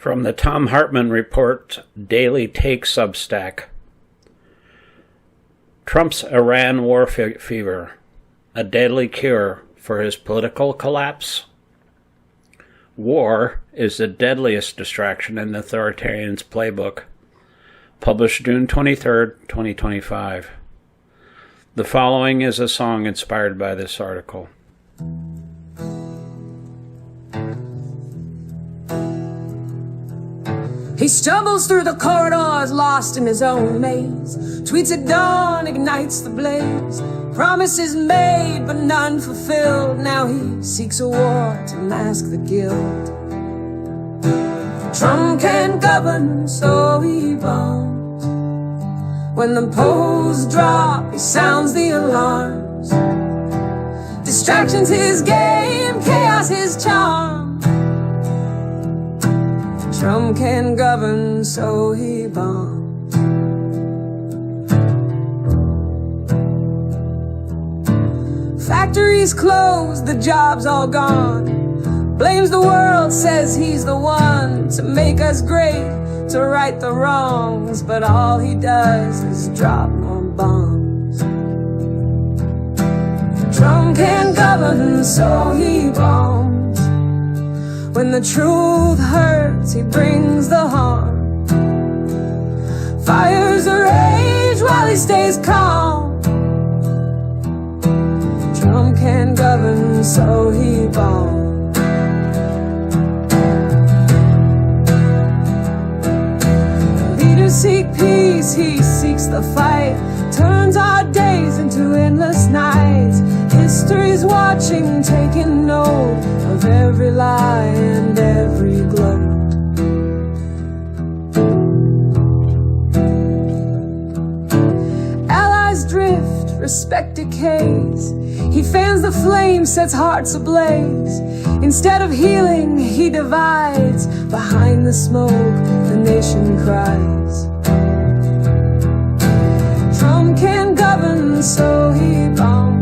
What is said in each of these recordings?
From the Thom Hartmann Report Daily Take Substack. Trump's Iran war fever, a deadly cure for his political collapse. War is the deadliest distraction in the authoritarian's playbook. Published June 23, 2025. The following is a song inspired by this article. He stumbles through the corridors, lost in his own maze. Tweets at dawn, ignites the blaze. Promises made, but none fulfilled. Now he seeks a war to mask the guilt. Trump can't govern, so he bombs. When the polls drop, he sounds the alarms. Distraction's his game, chaos his charm. Trump can't govern, so he bombs. Factories closed, the jobs all gone. Blames the world, says he's the one to make us great, to right the wrongs. But all he does is drop more bombs. Trump can't govern, so he bombs. When the truth hurts, he brings the harm. Fires a rage while he stays calm. Trump can't govern, so he bombs. Leaders seek peace, he seeks the fight. Turns our days into endless nights. History's watching, taking note of every lie and every gloat. Allies drift, respect decays. He fans the flame, sets hearts ablaze. Instead of healing, he divides. Behind the smoke, the nation cries. Trump can't govern, so he bombs.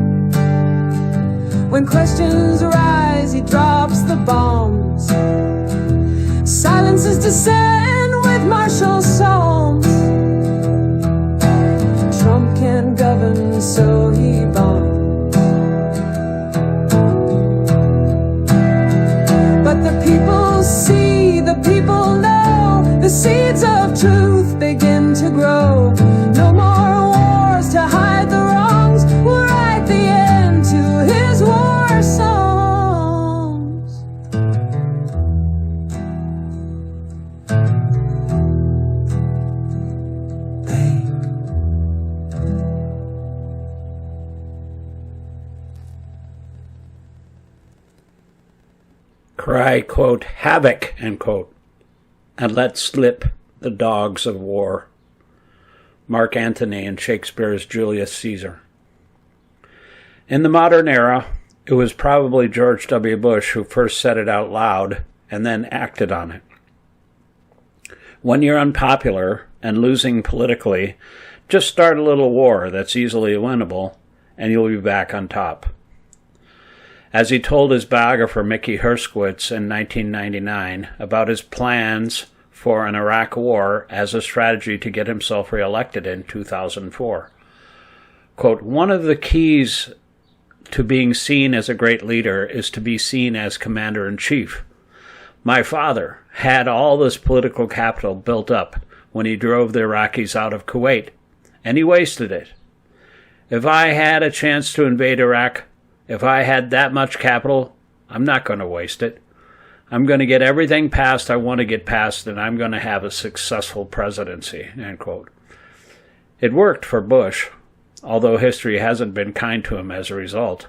When questions rise, he drops the bombs. Silences dissent with martial psalms. Trump can't govern, so he bombs. But the people see, the people know, the seeds of truth begin to grow. No more wars to hide the wrongs. We'll write the end to his war songs. Cry, quote, havoc, end quote, and let slip the dogs of war. Mark Antony in Shakespeare's Julius Caesar. In the modern era, it was probably George W. Bush who first said it out loud and then acted on it. When you're unpopular and losing politically, just start a little war that's easily winnable, and you'll be back on top. As he told his biographer Mickey Herskowitz in 1999 about his plans for an Iraq war as a strategy to get himself reelected in 2004. Quote, one of the keys to being seen as a great leader is to be seen as commander-in-chief. My father had all this political capital built up when he drove the Iraqis out of Kuwait, and he wasted it. If I had a chance to invade Iraq, if I had that much capital, I'm not going to waste it. I'm going to get everything passed I want to get passed, and I'm going to have a successful presidency, end quote. It worked for Bush, although history hasn't been kind to him as a result.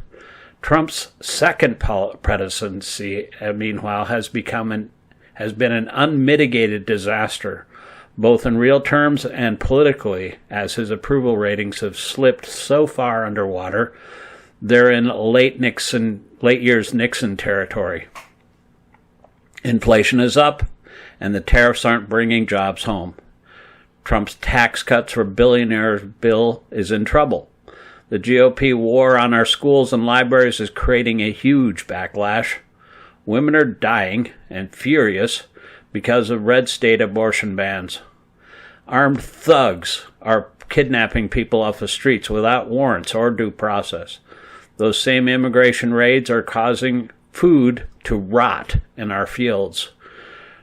Trump's second presidency, meanwhile, has been an unmitigated disaster, both in real terms and politically, as his approval ratings have slipped so far underwater, they're in late years Nixon territory. Inflation is up, and the tariffs aren't bringing jobs home. Trump's tax cuts for billionaires bill is in trouble. The GOP war on our schools and libraries is creating a huge backlash. Women are dying and furious because of red state abortion bans. Armed thugs are kidnapping people off the streets without warrants or due process. Those same immigration raids are causing food to rot in our fields.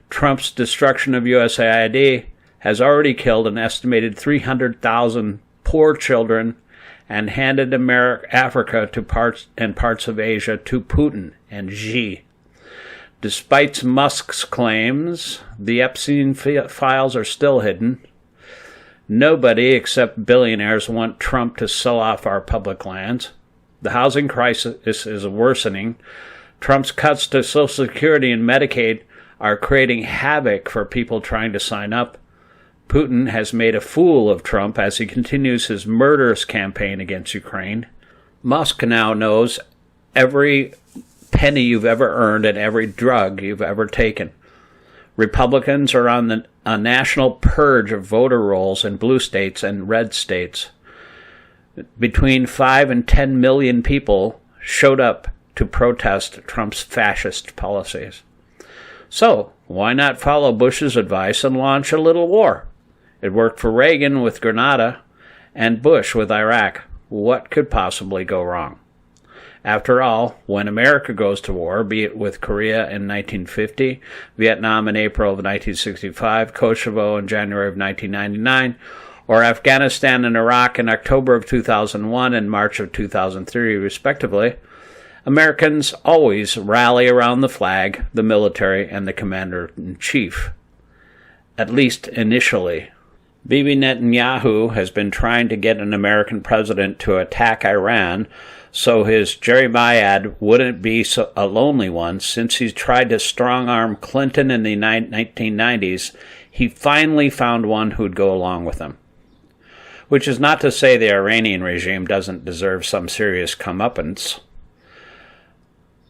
Trump's destruction of USAID has already killed an estimated 300,000 poor children and handed Africa to parts of Asia to Putin and Xi. Despite Musk's claims, the Epstein files are still hidden. Nobody except billionaires want Trump to sell off our public lands. The housing crisis is worsening. Trump's cuts to Social Security and Medicaid are creating havoc for people trying to sign up. Putin has made a fool of Trump as he continues his murderous campaign against Ukraine. Musk now knows every penny you've ever earned and every drug you've ever taken. Republicans are on a national purge of voter rolls in blue states and red states. Between 5 and 10 million people showed up to protest Trump's fascist policies. So, why not follow Bush's advice and launch a little war? It worked for Reagan with Grenada and Bush with Iraq. What could possibly go wrong? After all, when America goes to war, be it with Korea in 1950, Vietnam in April of 1965, Kosovo in January of 1999, or Afghanistan and Iraq in October of 2001 and March of 2003, respectively, Americans always rally around the flag, the military, and the commander-in-chief. At least initially. Bibi Netanyahu has been trying to get an American president to attack Iran so his Jeremiad wouldn't be a lonely one. Since he's tried to strong-arm Clinton in the 1990s, he finally found one who'd go along with him. Which is not to say the Iranian regime doesn't deserve some serious comeuppance.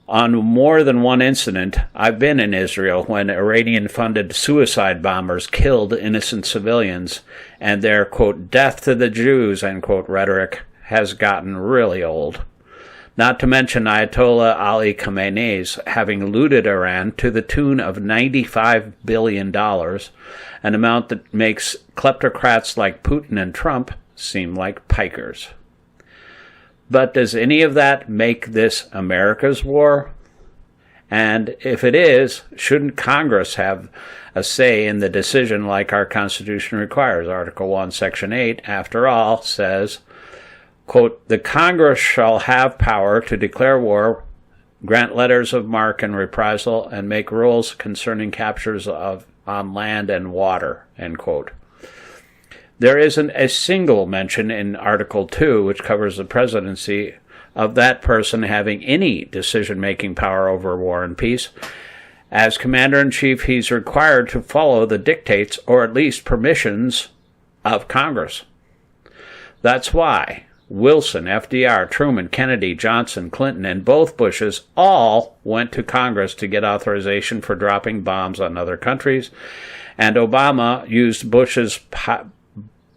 On more than one incident, I've been in Israel when Iranian-funded suicide bombers killed innocent civilians, and their, quote, death to the Jews, end quote, rhetoric has gotten really old. Not to mention Ayatollah Ali Khamenei's having looted Iran to the tune of $95 billion, an amount that makes kleptocrats like Putin and Trump seem like pikers. But does any of that make this America's war? And if it is, shouldn't Congress have a say in the decision like our Constitution requires? Article 1, Section 8, after all, says, quote, the Congress shall have power to declare war, grant letters of marque and reprisal, and make rules concerning captures on land and water, end quote. There isn't a single mention in Article 2, which covers the presidency, of that person having any decision-making power over war and peace. As Commander-in-Chief, he's required to follow the dictates, or at least permissions, of Congress. That's why Wilson, FDR, Truman, Kennedy, Johnson, Clinton, and both Bushes all went to Congress to get authorization for dropping bombs on other countries, and Obama used Bush's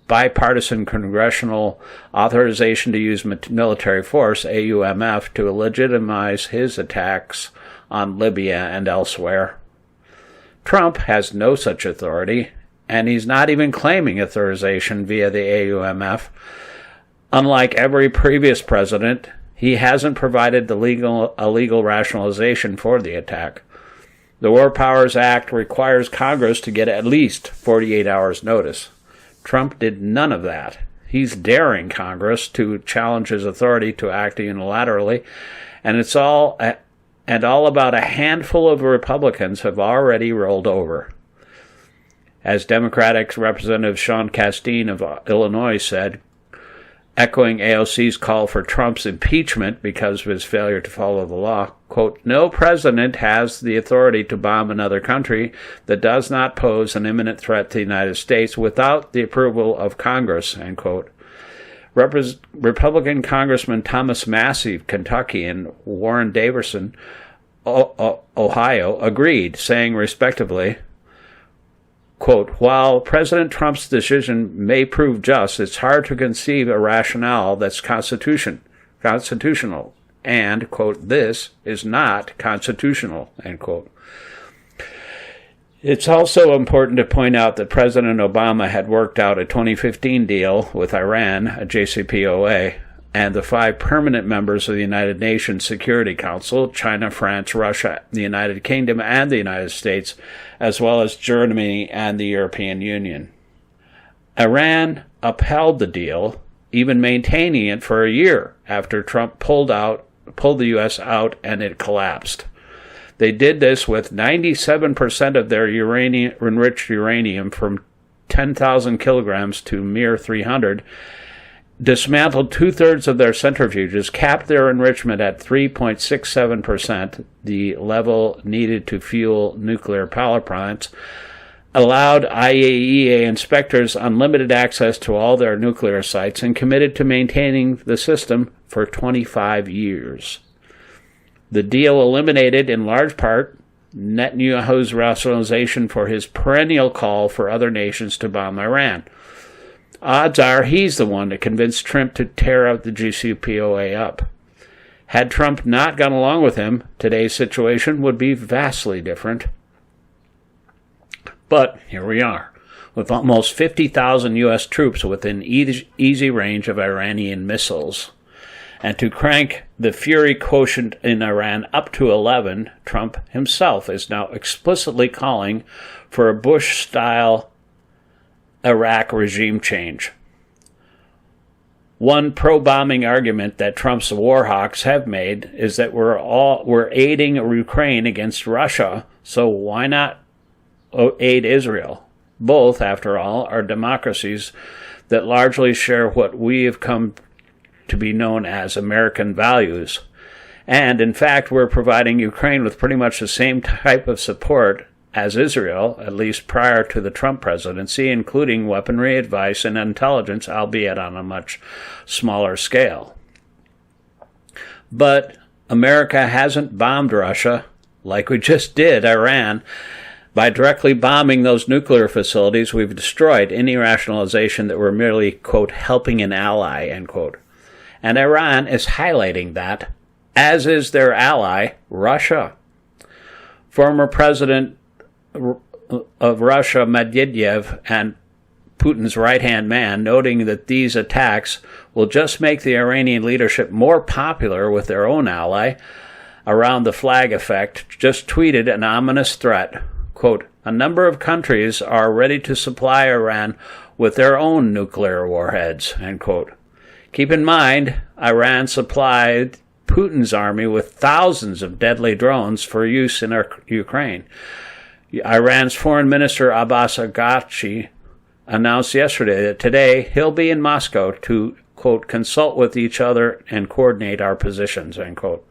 bipartisan congressional authorization to use military force, AUMF, to legitimize his attacks on Libya and elsewhere. Trump has no such authority, and he's not even claiming authorization via the AUMF. Unlike every previous president, he hasn't provided a legal rationalization for the attack. The War Powers Act requires Congress to get at least 48 hours' notice. Trump did none of that. He's daring Congress to challenge his authority to act unilaterally, and it's all about a handful of Republicans have already rolled over. As Democratic Representative Sean Castine of Illinois said, echoing AOC's call for Trump's impeachment because of his failure to follow the law, quote, no president has the authority to bomb another country that does not pose an imminent threat to the United States without the approval of Congress, end quote. Republican Congressman Thomas Massey of Kentucky and Warren Davidson, Ohio, agreed, saying respectively, quote, while President Trump's decision may prove just, it's hard to conceive a rationale that's constitutional, and, quote, this is not constitutional, end quote. It's also important to point out that President Obama had worked out a 2015 deal with Iran, a JCPOA, and the 5 permanent members of the United Nations Security Council, China, France, Russia, the United Kingdom, and the United States, as well as Germany and the European Union. Iran upheld the deal, even maintaining it for a year after Trump pulled the U.S. out and it collapsed. They did this with 97% of their enriched uranium from 10,000 kilograms to mere 300, dismantled 2/3 of their centrifuges, capped their enrichment at 3.67%, the level needed to fuel nuclear power plants, allowed IAEA inspectors unlimited access to all their nuclear sites, and committed to maintaining the system for 25 years. The deal eliminated, in large part, Netanyahu's rationalization for his perennial call for other nations to bomb Iran. Odds are he's the one that convinced Trump to tear out the JCPOA up. Had Trump not gone along with him, today's situation would be vastly different. But here we are, with almost 50,000 U.S. troops within easy range of Iranian missiles. And to crank the fury quotient in Iran up to 11, Trump himself is now explicitly calling for a Bush-style Iraq regime change. One pro-bombing argument that Trump's war hawks have made is that we're aiding Ukraine against Russia, so why not aid Israel? Both, after all, are democracies that largely share what we have come to be known as American values. And, in fact, we're providing Ukraine with pretty much the same type of support as Israel, at least prior to the Trump presidency, including weaponry, advice, and intelligence, albeit on a much smaller scale. But America hasn't bombed Russia, like we just did Iran. By directly bombing those nuclear facilities, we've destroyed any rationalization that we're merely, quote, helping an ally, end quote. And Iran is highlighting that, as is their ally, Russia. Former President of Russia, Medvedev, and Putin's right-hand man, noting that these attacks will just make the Iranian leadership more popular with their own ally, around the flag effect, just tweeted an ominous threat. Quote, a number of countries are ready to supply Iran with their own nuclear warheads, end quote. Keep in mind, Iran supplied Putin's army with thousands of deadly drones for use in Ukraine. Iran's Foreign Minister Abbas Araghchi announced yesterday that today he'll be in Moscow to, quote, consult with each other and coordinate our positions, end quote.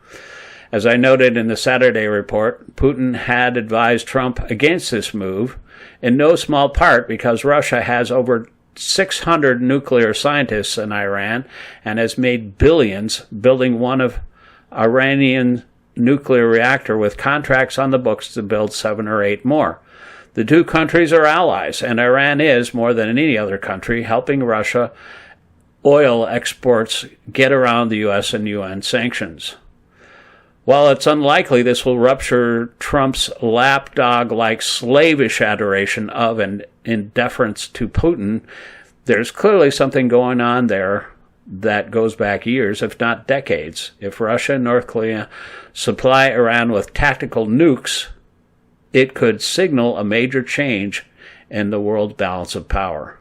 As I noted in the Saturday report, Putin had advised Trump against this move, in no small part because Russia has over 600 nuclear scientists in Iran and has made billions building one of Iranian nuclear reactor with contracts on the books to build 7 or 8 more. The two countries are allies, and Iran is, more than any other country, helping Russia oil exports get around the U.S. and UN sanctions. While it's unlikely this will rupture Trump's lapdog-like slavish adoration of and in deference to Putin, there's clearly something going on there that goes back years, if not decades. If Russia and North Korea supply Iran with tactical nukes, it could signal a major change in the world balance of power.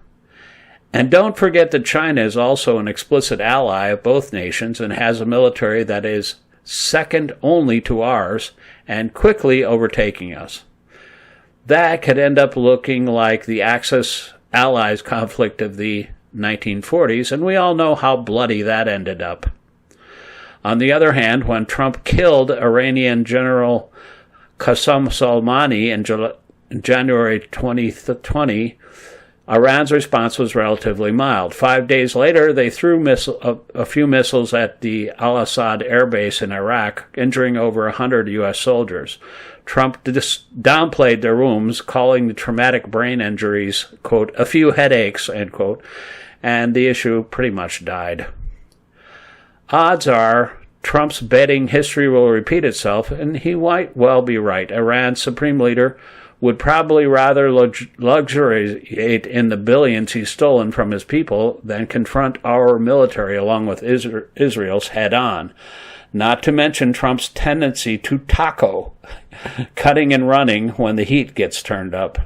And don't forget that China is also an explicit ally of both nations and has a military that is second only to ours and quickly overtaking us. That could end up looking like the Axis-Allies conflict of the 1940s, and we all know how bloody that ended up. On the other hand, when Trump killed Iranian General Qasem Soleimani in January 2020, Iran's response was relatively mild. 5 days later, they threw a few missiles at the Al-Assad air base in Iraq, injuring over 100 U.S. soldiers. Trump downplayed their wounds, calling the traumatic brain injuries, quote, a few headaches, end quote, and the issue pretty much died. Odds are Trump's betting history will repeat itself, and he might well be right. Iran's supreme leader would probably rather luxuriate in the billions he's stolen from his people than confront our military along with Israel's head-on. Not to mention Trump's tendency to taco, cutting and running when the heat gets turned up.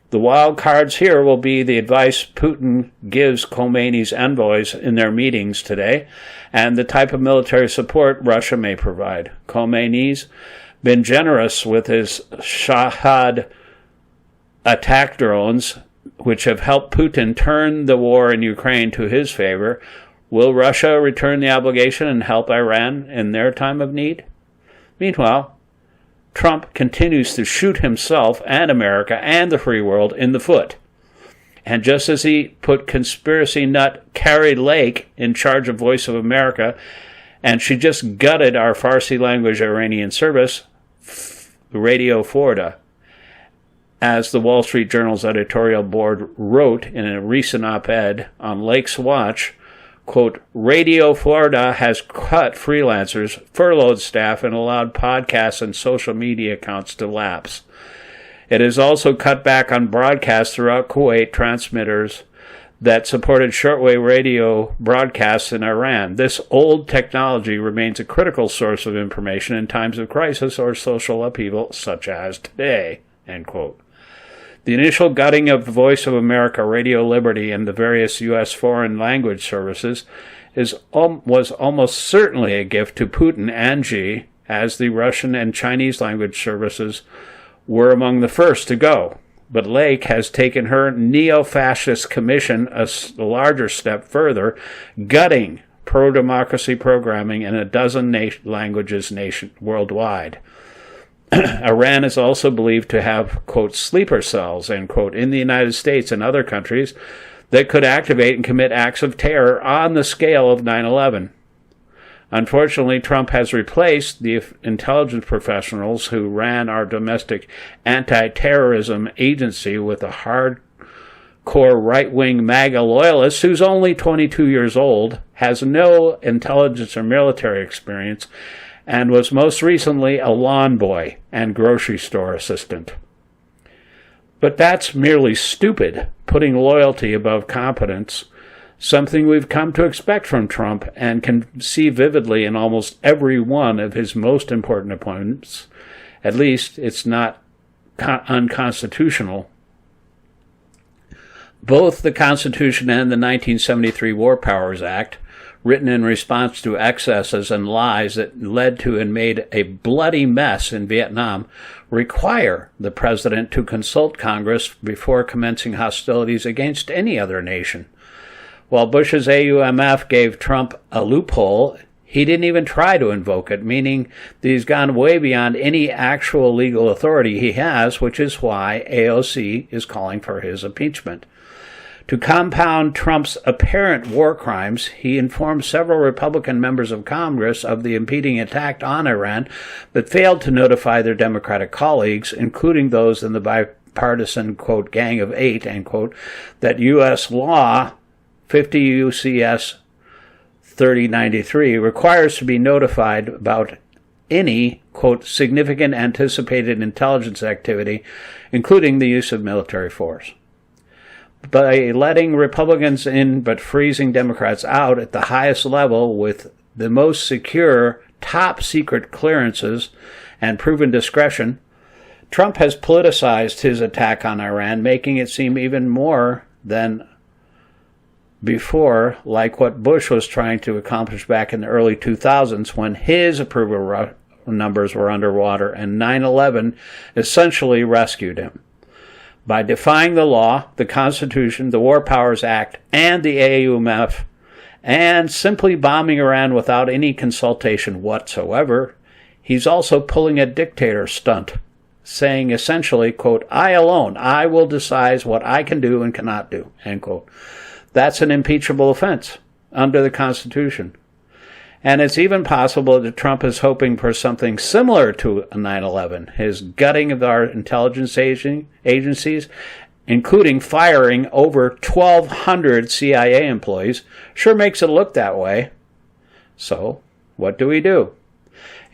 The wild cards here will be the advice Putin gives Khomeini's envoys in their meetings today, and the type of military support Russia may provide. Khomeini's been generous with his Shahad attack drones, which have helped Putin turn the war in Ukraine to his favor. Will Russia return the obligation and help Iran in their time of need? Meanwhile, Trump continues to shoot himself and America and the free world in the foot. And just as he put conspiracy nut Carrie Lake in charge of Voice of America, and she just gutted our Farsi language Iranian service, Radio Forda, as the Wall Street Journal's editorial board wrote in a recent op-ed on Lake's watch, quote, Radio Florida has cut freelancers, furloughed staff, and allowed podcasts and social media accounts to lapse. It has also cut back on broadcasts throughout Kuwait transmitters that supported shortwave radio broadcasts in Iran. This old technology remains a critical source of information in times of crisis or social upheaval, such as today, end quote. The initial gutting of Voice of America, Radio Liberty, and the various U.S. foreign language services was almost certainly a gift to Putin and Xi, as the Russian and Chinese language services were among the first to go. But Lake has taken her neo-fascist commission a larger step further, gutting pro-democracy programming in a dozen languages worldwide. Iran is also believed to have, quote, sleeper cells, end quote, in the United States and other countries that could activate and commit acts of terror on the scale of 9/11. Unfortunately, Trump has replaced the intelligence professionals who ran our domestic anti-terrorism agency with a hardcore right-wing MAGA loyalist who's only 22 years old, has no intelligence or military experience, and was most recently a lawn boy and grocery store assistant. But that's merely stupid, putting loyalty above competence, something we've come to expect from Trump and can see vividly in almost every one of his most important appointments. At least it's not unconstitutional. Both the Constitution and the 1973 War Powers Act, written in response to excesses and lies that led to and made a bloody mess in Vietnam, require the president to consult Congress before commencing hostilities against any other nation. While Bush's AUMF gave Trump a loophole, he didn't even try to invoke it, meaning that he's gone way beyond any actual legal authority he has, which is why AOC is calling for his impeachment. To compound Trump's apparent war crimes, he informed several Republican members of Congress of the impending attack on Iran, but failed to notify their Democratic colleagues, including those in the bipartisan, quote, Gang of Eight, end quote, that U.S. law 50 U.C.S. 3093 requires to be notified about any, quote, significant anticipated intelligence activity, including the use of military force. By letting Republicans in but freezing Democrats out at the highest level with the most secure top-secret clearances and proven discretion, Trump has politicized his attack on Iran, making it seem even more than before like what Bush was trying to accomplish back in the early 2000s when his approval numbers were underwater and 9/11 essentially rescued him. By defying the law, the Constitution, the War Powers Act, and the AUMF, and simply bombing Iran without any consultation whatsoever, he's also pulling a dictator stunt, saying essentially, quote, I alone, I will decide what I can do and cannot do, end quote. That's an impeachable offense under the Constitution. And it's even possible that Trump is hoping for something similar to 9/11, his gutting of our intelligence agencies, including firing over 1,200 CIA employees, sure makes it look that way. So, what do we do?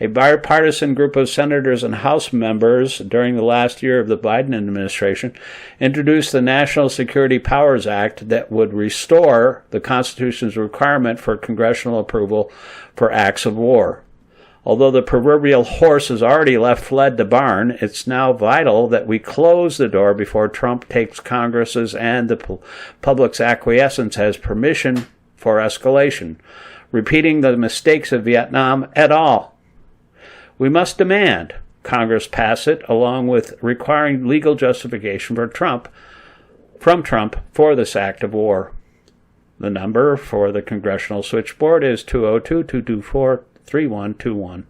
A bipartisan group of senators and House members during the last year of the Biden administration introduced the National Security Powers Act that would restore the Constitution's requirement for congressional approval for acts of war. Although the proverbial horse has already fled the barn, it's now vital that we close the door before Trump takes Congress's and the public's acquiescence as permission for escalation, repeating the mistakes of Vietnam et al. We must demand Congress pass it, along with requiring legal justification from Trump for this act of war. The number for the Congressional Switchboard is 202-224-3121.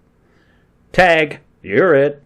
Tag, you're it.